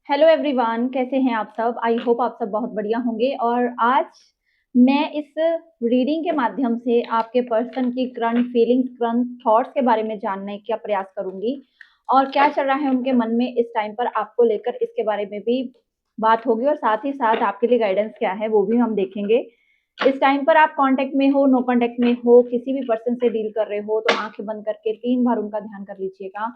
Hello everyone, कैसे हैं आप सब। आई होप आप सब बहुत बढ़िया होंगे। और आज मैं इस रीडिंग के माध्यम से आपके पर्सन की करंट फीलिंग्स, करंट थॉट्स के बारे में जानने का प्रयास करूंगी और क्या चल रहा है उनके मन में इस टाइम पर आपको लेकर, इसके बारे में भी बात होगी और साथ ही साथ आपके लिए गाइडेंस क्या है वो भी हम देखेंगे। इस टाइम पर आप कांटेक्ट में हो, नो कांटेक्ट में हो, किसी भी पर्सन से डील कर रहे हो तो आंखें बंद करके 3 बार उनका ध्यान कर लीजिएगा।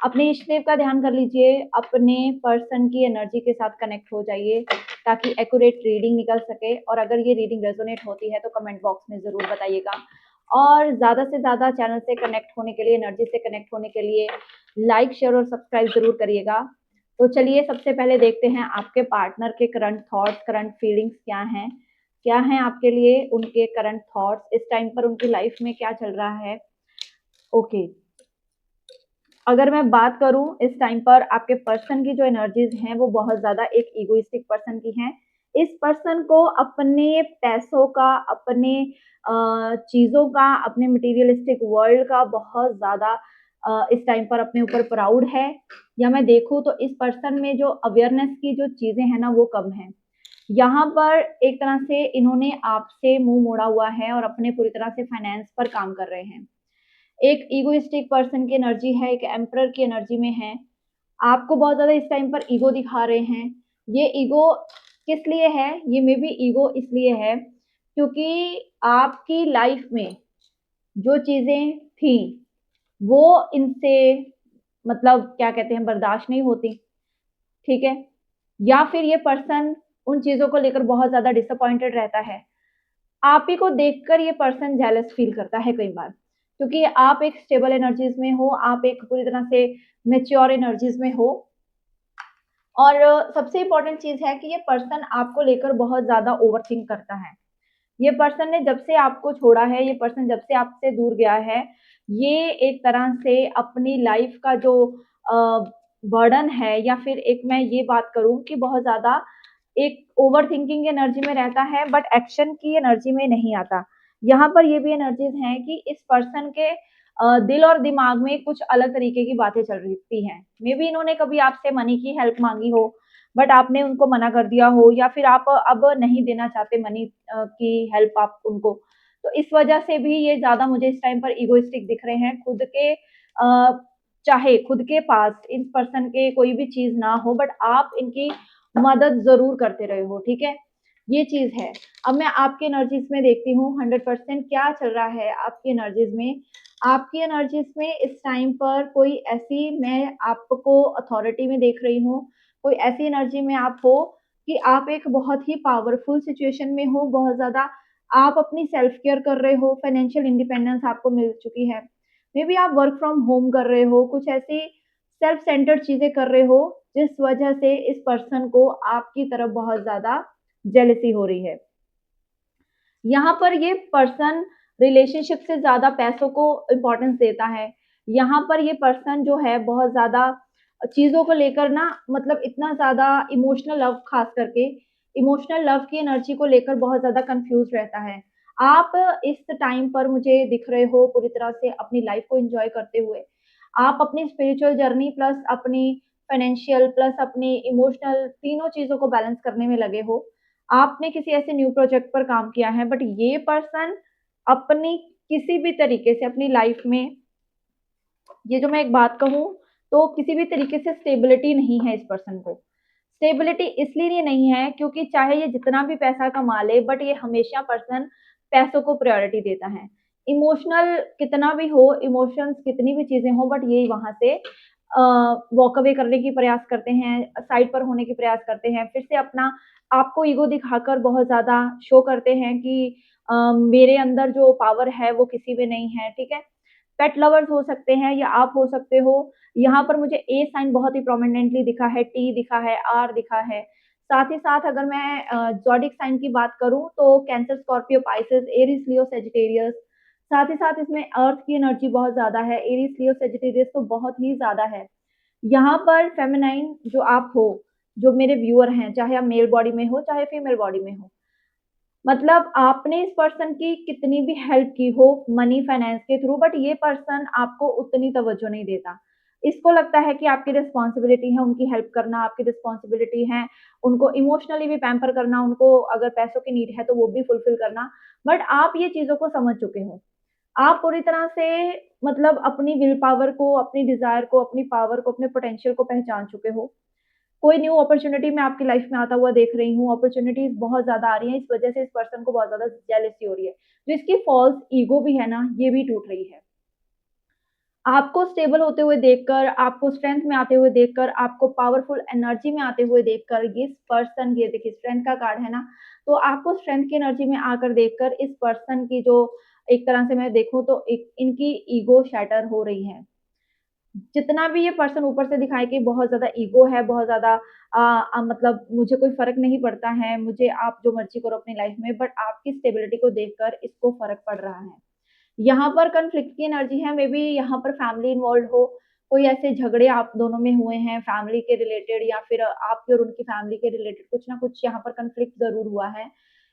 अपने इष्ट देव का ध्यान कर लीजिए, अपने पर्सन की एनर्जी के साथ कनेक्ट हो जाइए ताकि एक्यूरेट रीडिंग निकल सके। और अगर ये रीडिंग रेजोनेट होती है तो कमेंट बॉक्स में ज़रूर बताइएगा। और ज़्यादा से ज़्यादा चैनल से कनेक्ट होने के लिए, एनर्जी से कनेक्ट होने के लिए लाइक, शेयर और सब्सक्राइब ज़रूर करिएगा। तो चलिए सबसे पहले देखते हैं आपके पार्टनर के करंट थॉट्स, करंट फीलिंग्स क्या हैं आपके लिए उनके करंट थॉट्स, इस टाइम पर उनकी लाइफ में क्या चल रहा है। ओके, अगर मैं बात करूं इस टाइम पर आपके पर्सन की जो एनर्जीज हैं वो बहुत ज्यादा एक ईगोइस्टिक पर्सन की हैं। इस पर्सन को अपने पैसों का, अपने चीजों का, अपने मटेरियलिस्टिक वर्ल्ड का बहुत ज्यादा इस टाइम पर अपने ऊपर प्राउड है। या मैं देखूं तो इस पर्सन में जो अवेयरनेस की जो चीजें हैं ना वो कम है। यहाँ पर एक तरह से इन्होंने आपसे मुंह मोड़ा हुआ है और अपने पूरी तरह से फाइनेंस पर काम कर रहे हैं। एक ईगोइस्टिक पर्सन की एनर्जी है, एक एम्परर की एनर्जी में है। आपको बहुत ज़्यादा इस टाइम पर ईगो दिखा रहे हैं। ये ईगो किस लिए है? ये मे बी ईगो इसलिए है क्योंकि आपकी लाइफ में जो चीज़ें थी वो इनसे, मतलब क्या कहते हैं, बर्दाश्त नहीं होती, ठीक है? या फिर ये पर्सन उन चीज़ों को लेकर बहुत ज़्यादा डिसअपॉइंटेड रहता है। आप ही को देखकर ये पर्सन जेलस फील करता है कई बार, क्योंकि आप एक स्टेबल एनर्जीज में हो, आप एक पूरी तरह से मैच्योर एनर्जीज में हो। और सबसे इम्पोर्टेंट चीज है कि ये पर्सन आपको लेकर बहुत ज्यादा ओवरथिंक करता है। ये पर्सन ने जब से आपको छोड़ा है, ये पर्सन जब से आपसे दूर गया है, ये एक तरह से अपनी लाइफ का जो बर्डन है, या फिर एक मैं ये बात करूं कि बहुत ज्यादा एक ओवर थिंकिंग एनर्जी में रहता है बट एक्शन की एनर्जी में नहीं आता। यहाँ पर ये भी एनर्जीज हैं कि इस पर्सन के दिल और दिमाग में कुछ अलग तरीके की बातें चल रही हैं। मे बी इन्होंने कभी आपसे मनी की हेल्प मांगी हो बट आपने उनको मना कर दिया हो, या फिर आप अब नहीं देना चाहते मनी की हेल्प आप उनको। तो इस वजह से भी ये ज्यादा मुझे इस टाइम पर इगोइस्टिक दिख रहे हैं। खुद के चाहे खुद के पास इस पर्सन के कोई भी चीज ना हो बट आप इनकी मदद ज़रूर करते रहे हो, ठीक है? ये चीज़ है। अब मैं आपकी एनर्जीज़ में देखती हूँ 100% क्या चल रहा है आपकी एनर्जीज़ में। आपकी एनर्जीज़ में इस टाइम पर कोई ऐसी, मैं आपको अथॉरिटी में देख रही हूँ, कोई ऐसी एनर्जी में आप हो कि आप एक बहुत ही पावरफुल सिचुएशन में हो, बहुत ज़्यादा आप अपनी सेल्फ केयर कर रहे हो, फाइनेंशियल इंडिपेंडेंस आपको मिल चुकी है। मेबी आप वर्क फ्रॉम होम कर रहे हो, कुछ ऐसी सेल्फ सेंटर्ड चीज़ें कर रहे हो जिस वजह से इस पर्सन को आपकी तरफ बहुत ज़्यादा जेलसी हो रही है। यहाँ पर ये पर्सन रिलेशनशिप से ज़्यादा पैसों को इम्पोर्टेंस देता है। यहाँ पर ये पर्सन जो है बहुत ज़्यादा चीज़ों को लेकर ना, मतलब इतना ज़्यादा इमोशनल लव, ख़ास करके इमोशनल लव की एनर्जी को लेकर बहुत ज़्यादा कन्फ्यूज़ रहता है। आप इस टाइम पर मुझे दिख रहे हो पूरी तरह से अपनी लाइफ़ को एन्जॉय करते हुए। आप अपनी स्पिरिचुअल जर्नी प्लस अपनी फाइनेंशियल प्लस अपनी इमोशनल, तीनों चीज़ों को बैलेंस करने में लगे हो। आपने किसी ऐसे न्यू प्रोजेक्ट पर काम किया है बट ये पर्सन अपनी किसी भी तरीके से अपनी लाइफ में, ये जो मैं एक बात कहूँ, तो किसी भी तरीके से स्टेबिलिटी नहीं है इस पर्सन को। स्टेबिलिटी इसलिए नहीं है क्योंकि चाहे ये जितना भी पैसा कमा ले बट ये हमेशा पर्सन पैसों को प्रायोरिटी देता है। इमोशनल कितना भी हो, इमोशंस कितनी भी चीजें हो, बट ये वहां से वॉक अवे करने की प्रयास करते हैं, साइड पर होने की प्रयास करते हैं, फिर से अपना आपको ईगो दिखाकर बहुत ज्यादा शो करते हैं कि मेरे अंदर जो पावर है वो किसी में नहीं है, ठीक है? पेट लवर्स हो सकते हैं या आप हो सकते हो। यहाँ पर मुझे ए साइन बहुत ही प्रोमिनेंटली दिखा है, टी दिखा है, आर दिखा है। साथ ही साथ अगर मैं ज़ोडिएक साइन की बात करूँ तो कैंसर, स्कॉर्पियो, पाइसेस, एरीज, लियो, सजिटेरियस। साथ ही साथ इसमें अर्थ की एनर्जी बहुत ज़्यादा है, एरीज, लियो, सजिटेरियस तो बहुत ही ज़्यादा है। यहाँ पर फेमिनाइन जो आप हो, जो मेरे व्यूअर हैं, चाहे आप मेल बॉडी में हो, चाहे फीमेल बॉडी में हो, मतलब आपने इस पर्सन की कितनी भी हेल्प की हो मनी फाइनेंस के थ्रू बट ये पर्सन आपको उतनी तवज्जो नहीं देता। इसको लगता है कि आपकी रिस्पॉन्सिबिलिटी है उनकी हेल्प करना, आपकी रिस्पॉन्सिबिलिटी है उनको इमोशनली भी पैम्पर करना, उनको अगर पैसों की नीड है तो वो भी फुलफिल करना। बट आप ये चीज़ों को समझ चुके हो। आप पूरी तरह से मतलब अपनी विल पावर को, अपनी डिज़ायर को, अपनी पावर को, अपने पोटेंशियल को पहचान चुके हो। कोई न्यू अपॉर्च्युनिटी मैं आपकी लाइफ में आता हुआ देख रही हूँ, अपॉर्च्युनिटीज़ बहुत ज़्यादा आ रही हैं, इस वजह से इस पर्सन को बहुत ज़्यादा जेलसी हो रही है। जो इसकी फ़ॉल्स ईगो भी है ना, ये भी टूट रही है। आपको स्टेबल होते हुए देखकर, आपको स्ट्रेंथ में आते हुए देखकर, आपको पावरफुल एनर्जी में आते हुए देखकर, ये पर्सन ये देखिए स्ट्रेंथ का कार्ड है ना, तो आपको स्ट्रेंथ की एनर्जी में आकर देखकर इस पर्सन की जो एक तरह से मैं देखूँ तो एक इनकी ईगो शैटर हो रही है। जितना भी ये पर्सन ऊपर से दिखाए कि बहुत ज़्यादा ईगो है, बहुत ज़्यादा मतलब मुझे कोई फ़र्क नहीं पड़ता है, मुझे आप जो मर्ज़ी करो अपनी लाइफ़ में, बट आपकी स्टेबिलिटी को देखकर इसको फ़र्क पड़ रहा है। यहाँ पर कॉन्फ्लिक्ट की एनर्जी है, मे बी यहाँ पर फैमिली इन्वॉल्व्ड हो, कोई ऐसे झगड़े आप दोनों में हुए हैं फैमिली के रिलेटेड या फिर आपकी और उनकी फैमिली के रिलेटेड कुछ ना कुछ यहाँ पर कॉन्फ्लिक्ट ज़रूर हुआ है।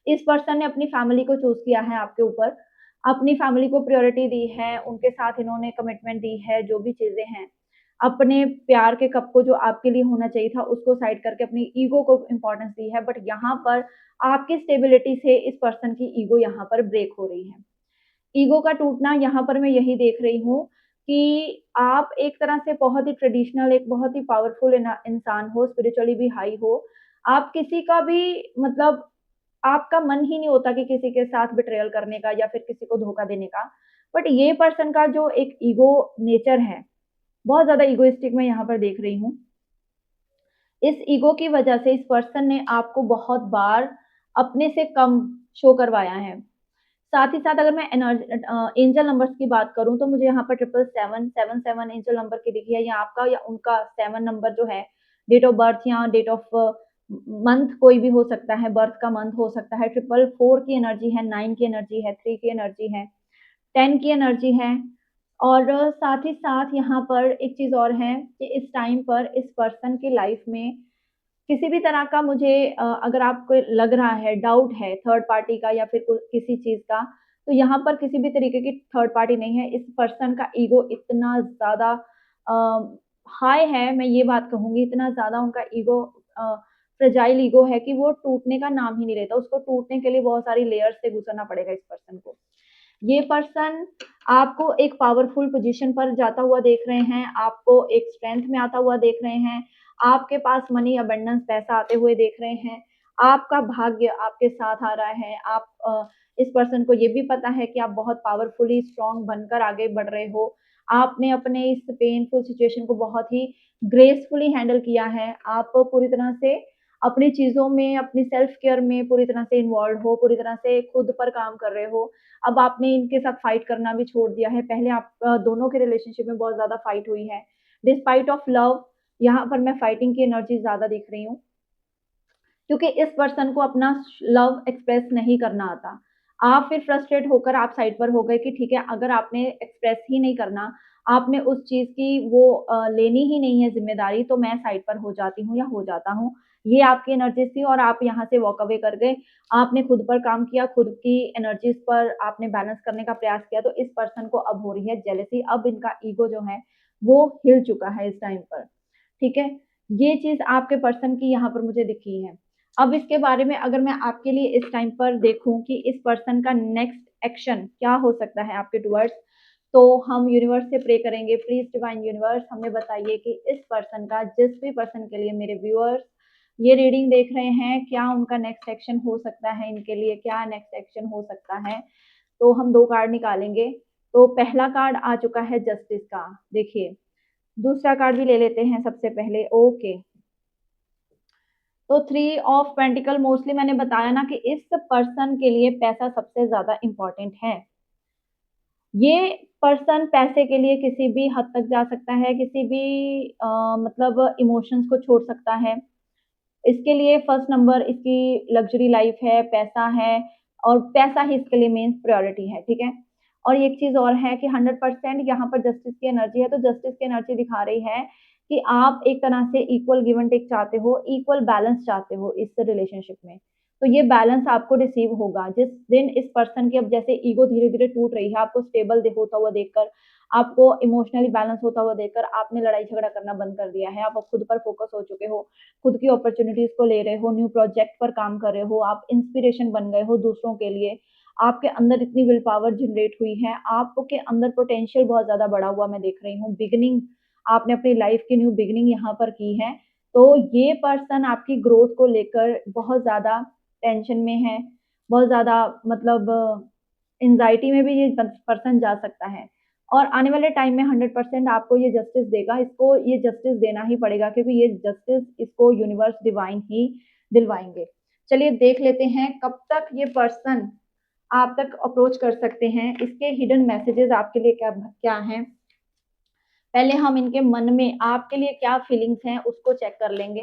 इस पर्सन ने अपनी फैमिली को चूज़ किया है आपके ऊपर, अपनी फैमिली को प्रायोरिटी दी है, उनके साथ इन्होंने कमिटमेंट दी है, जो भी चीज़ें हैं। अपने प्यार के कप को जो आपके लिए होना चाहिए था, उसको साइड करके अपनी ईगो को इम्पोर्टेंस दी है, बट यहाँ पर आपकी स्टेबिलिटी से इस पर्सन की ईगो यहाँ पर ब्रेक हो रही है। ईगो का टूटना यहाँ पर मैं यही देख रही हूँ कि आप एक तरह से बहुत ही ट्रेडिशनल, एक बहुत ही पावरफुल इंसान हो, स्पिरिचुअली भी हाई हो। आप किसी का भी मतलब आपका मन ही नहीं होता कि किसी के साथ बिट्रेयल करने का या फिर किसी को धोखा देने का। बट ये पर्सन का जो एक ईगो नेचर है, बहुत ज़्यादा ईगोइस्टिक मैं यहाँ पर देख रही हूँ। इस ईगो की वजह से इस पर्सन ने आपको बहुत बार अपने से कम शो करवाया है। साथ ही साथ अगर मैं एंजल नंबर्स की बात करूँ तो मुझे यहाँ पर 777 77 एंजल नंबर की दिखी है, या आपका या उनका 7 नंबर जो है, डेट ऑफ बर्थ या डेट ऑफ मंथ कोई भी हो सकता है, बर्थ का मंथ हो सकता है, 444 की एनर्जी है, 9 की एनर्जी है, 3 की एनर्जी है, 10 की एनर्जी है। और साथ ही साथ यहाँ पर एक चीज़ और है कि इस टाइम पर इस पर्सन की लाइफ में किसी भी तरह का मुझे अगर आपको लग रहा है, डाउट है थर्ड पार्टी का या फिर किसी चीज़ का, तो यहाँ पर किसी भी तरीके की थर्ड पार्टी नहीं है। इस पर्सन का ईगो इतना ज़्यादा अ, हाई है, मैं ये बात कहूँगी, इतना ज़्यादा उनका ईगो फ्रेजाइल ईगो है कि वो टूटने का नाम ही नहीं लेता। उसको टूटने के लिए बहुत सारी लेयर्स से गुज़रना पड़ेगा इस पर्सन को। ये पर्सन आपको एक पावरफुल पोज़ीशन पर जाता हुआ देख रहे हैं, आपको एक स्ट्रेंथ में आता हुआ देख रहे हैं, आपके पास मनी अबंडेंस पैसा आते हुए देख रहे हैं, आपका भाग्य आपके साथ आ रहा है, आप इस पर्सन को ये भी पता है कि आप बहुत पावरफुली स्ट्रॉन्ग बनकर आगे बढ़ रहे हो। आपने अपने इस पेनफुल सिचुएशन को बहुत ही ग्रेसफुली हैंडल किया है। आप पूरी तरह से अपनी चीज़ों में, अपनी सेल्फ केयर में पूरी तरह से इन्वॉल्व्ड हो, पूरी तरह से खुद पर काम कर रहे हो। अब आपने इनके साथ फाइट करना भी छोड़ दिया है। पहले आप दोनों के रिलेशनशिप में बहुत ज़्यादा फाइट हुई है। डिस्पाइट ऑफ लव यहाँ पर मैं फाइटिंग की एनर्जी ज़्यादा दिख रही हूँ, क्योंकि इस पर्सन को अपना लव एक्सप्रेस नहीं करना आता। आप फिर फ्रस्ट्रेट होकर आप साइड पर हो गए कि ठीक है, अगर आपने एक्सप्रेस ही नहीं करना, आपने उस चीज़ की वो लेनी ही नहीं है ज़िम्मेदारी, तो मैं साइड पर हो जाती हूँ या हो जाता हूँ। ये आपकी एनर्जीज़ थी और आप यहाँ से वॉक अवे कर गए। आपने खुद पर काम किया, खुद की एनर्जीज़ पर आपने बैलेंस करने का प्रयास किया, तो इस पर्सन को अब हो रही है जेलसी। अब इनका ईगो जो है, वो हिल चुका है इस टाइम पर। ठीक है? ये चीज़ आपके पर्सन की यहाँ पर मुझे दिखी है। अब इसके बारे में अगर मैं आपके लिए इस टाइम पर देखूँ कि इस पर्सन का नेक्स्ट एक्शन क्या हो सकता है आपके टुवर्ड्स, तो हम यूनिवर्स से प्रे करेंगे, प्लीज़ डिवाइन यूनिवर्स हमें बताइए कि इस पर्सन का, जिस भी पर्सन के लिए मेरे व्यूअर्स ये रीडिंग देख रहे हैं, क्या उनका नेक्स्ट एक्शन हो सकता है इनके लिए, क्या नेक्स्ट एक्शन हो सकता है? तो हम 2 कार्ड निकालेंगे। तो पहला कार्ड आ चुका है जस्टिस का, देखिए। दूसरा कार्ड भी ले लेते हैं सबसे पहले, ओके। तो 3 ऑफ पेंटिकल मोस्टली मैंने बताया ना कि इस पर्सन के लिए पैसा सबसे ज़्यादा इम्पोर्टेंट है। ये पर्सन पैसे के लिए किसी भी हद तक जा सकता है, किसी भी मतलब इमोशंस को छोड़ सकता है। इसके लिए फर्स्ट नंबर इसकी लग्ज़री लाइफ़ है, पैसा है और पैसा ही इसके लिए मेन प्रायोरिटी है, ठीक है? और एक चीज़ और है कि 100% यहाँ पर जस्टिस की एनर्जी है, तो जस्टिस की एनर्जी दिखा रही है कि आप एक तरह से इक्वल गिव एंड टेक चाहते हो, इक्वल बैलेंस चाहते हो इस रिलेशनशिप में। तो ये बैलेंस आपको रिसीव होगा। जिस दिन इस पर्सन की अब जैसे ईगो धीरे-धीरे टूट रही है, आपको स्टेबल होता हुआ देखकर, आपको इमोशनली बैलेंस होता हुआ देखकर, आपने लड़ाई-झगड़ा करना बंद कर दिया है, आप अब खुद पर फोकस हो चुके हो, खुद की अपॉर्च्युनिटीज़ को ले रहे हो, न्यू प्रोजेक्ट पर काम कर रहे हो, आप इंस्पिरेशन बन गए हो दूसरों के लिए, आपके अंदर इतनी विल पावर जनरेट हुई है, आपके अंदर पोटेंशियल बहुत ज़्यादा बढ़ा हुआ मैं देख रही हूँ, बिगिनिंग आपने अपनी लाइफ की न्यू बिगिनिंग यहाँ पर की है, तो ये पर्सन आपकी ग्रोथ को लेकर बहुत ज़्यादा टेंशन में है, बहुत ज़्यादा मतलब एंग्ज़ायटी में भी ये पर्सन जा सकता है और आने वाले टाइम में 100% आपको ये जस्टिस देगा, इसको ये जस्टिस देना ही पड़ेगा क्योंकि ये जस्टिस इसको यूनिवर्स डिवाइन ही दिलवाएँगे। चलिए देख लेते हैं कब तक ये पर्सन आप तक अप्रोच कर सकते हैं, इसके हिडन मैसेजेस आपके लिए क्या क्या हैं? पहले हम इनके मन में आपके लिए क्या फीलिंग्स हैं उसको चेक कर लेंगे।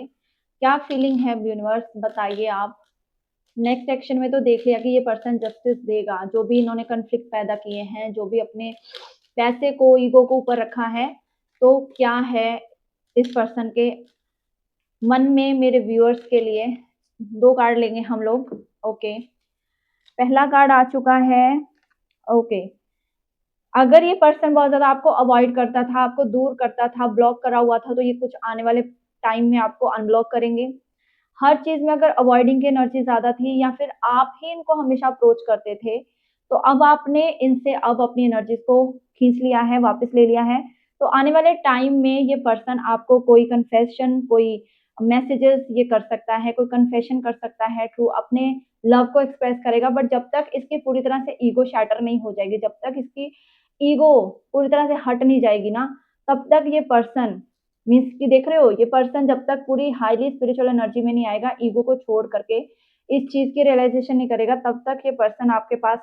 क्या फीलिंग है यूनिवर्स बताइए आप? नेक्स्ट सेक्शन में तो देख लिया कि ये पर्सन जस्टिस देगा, जो भी इन्होंने कॉन्फ्लिक्ट पैदा किए हैं, जो भी अपने पैसे को, ईगो को ऊपर रखा है, तो क्या है इस पर्सन के मन में मेरे व्यूअर्स के लिए? 2 कार्ड लेंगे हम लोग। ओके, पहला कार्ड आ चुका है। ओके, अगर ये पर्सन बहुत ज़्यादा आपको अवॉइड करता था, आपको दूर करता था, ब्लॉक करा हुआ था, तो ये कुछ आने वाले टाइम में आपको अनब्लॉक करेंगे। हर चीज़ में अगर अवॉइडिंग की एनर्जी ज़्यादा थी या फिर आप ही इनको हमेशा अप्रोच करते थे, तो अब आपने इनसे अब अपनी एनर्जीज़ को खींच लिया है, वापस ले लिया है। तो आने वाले टाइम में ये पर्सन आपको कोई कन्फेशन, कोई मैसेजेस ये कर सकता है, कोई कन्फेशन कर सकता है थ्रू अपने लव को एक्सप्रेस करेगा बट जब तक इसकी पूरी तरह से ईगो शैटर नहीं हो जाएगी, जब तक इसकी ईगो पूरी तरह से हट नहीं जाएगी ना, तब तक ये पर्सन मीन्स कि देख रहे हो, ये पर्सन जब तक पूरी हाईली स्पिरिचुअल एनर्जी में नहीं आएगा, ईगो को छोड़ करके इस चीज़ की रियलाइज़ेशन नहीं करेगा, तब तक ये पर्सन आपके पास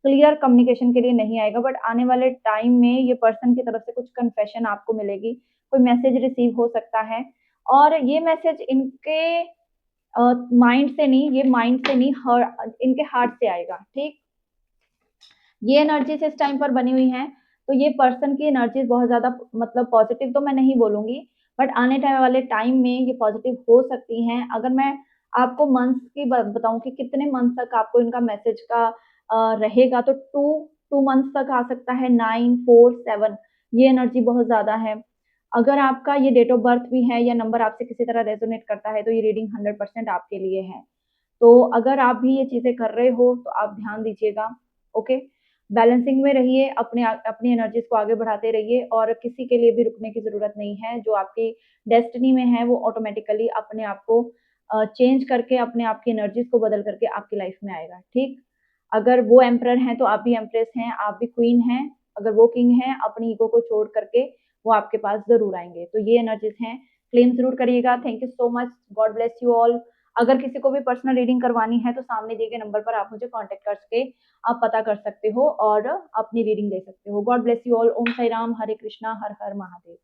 क्लियर कम्युनिकेशन के लिए नहीं आएगा। बट आने वाले टाइम में ये पर्सन की तरफ से कुछ कन्फेशन आपको मिलेगी, कोई मैसेज रिसीव हो सकता है और ये मैसेज इनके माइंड से नहीं, ये माइंड से नहीं इनके हार्ट से आएगा, ठीक? ये एनर्जीज़ इस टाइम पर बनी हुई हैं, तो ये पर्सन की एनर्जीज़ बहुत ज़्यादा मतलब पॉज़िटिव तो मैं नहीं बोलूँगी, बट आने टाइम वाले टाइम में ये पॉज़िटिव हो सकती हैं। अगर मैं आपको मंथ्स की ब बताऊँ कि कितने मंथ तक आपको इनका मैसेज का रहेगा तो 2 मंथ्स तक आ सकता है, 9, 4, 7 ये एनर्जी बहुत ज़्यादा है। अगर आपका ये डेट ऑफ बर्थ भी है या नंबर आपसे किसी तरह रेज़ोनेट करता है, तो ये रीडिंग 100% आपके लिए है। तो अगर आप भी ये चीज़ें कर रहे हो, तो आप ध्यान दीजिएगा, ओके? बैलेंसिंग में रहिए, अपनी एनर्जीज़ को आगे बढ़ाते रहिए और किसी के लिए भी रुकने की ज़रूरत नहीं है। जो आपकी डेस्टिनी में है, वो ऑटोमैटिकली अपने आप को चेंज करके, अपने आप की एनर्जीज़ को बदल करके आपकी लाइफ़ में आएगा, ठीक? अगर वो एम्परर हैं, तो आप भी एम्प्रेस हैं, आप भी क्वीन हैं। अगर वो किंग हैं, अपनी ईगो को छोड़ करके वो आपके पास ज़रूर आएँगे। तो ये एनर्जीज़ हैं, क्लेम ज़रूर करिएगा। Thank you so much, God bless you all. अगर किसी को भी पर्सनल रीडिंग करवानी है, तो सामने दिए गए नंबर पर आप मुझे कॉन्टैक्ट करके आप पता कर सकते हो और अपनी रीडिंग ले सकते हो। God bless you all. Om Sai Ram, Hare Krishna, Har Har Mahadev.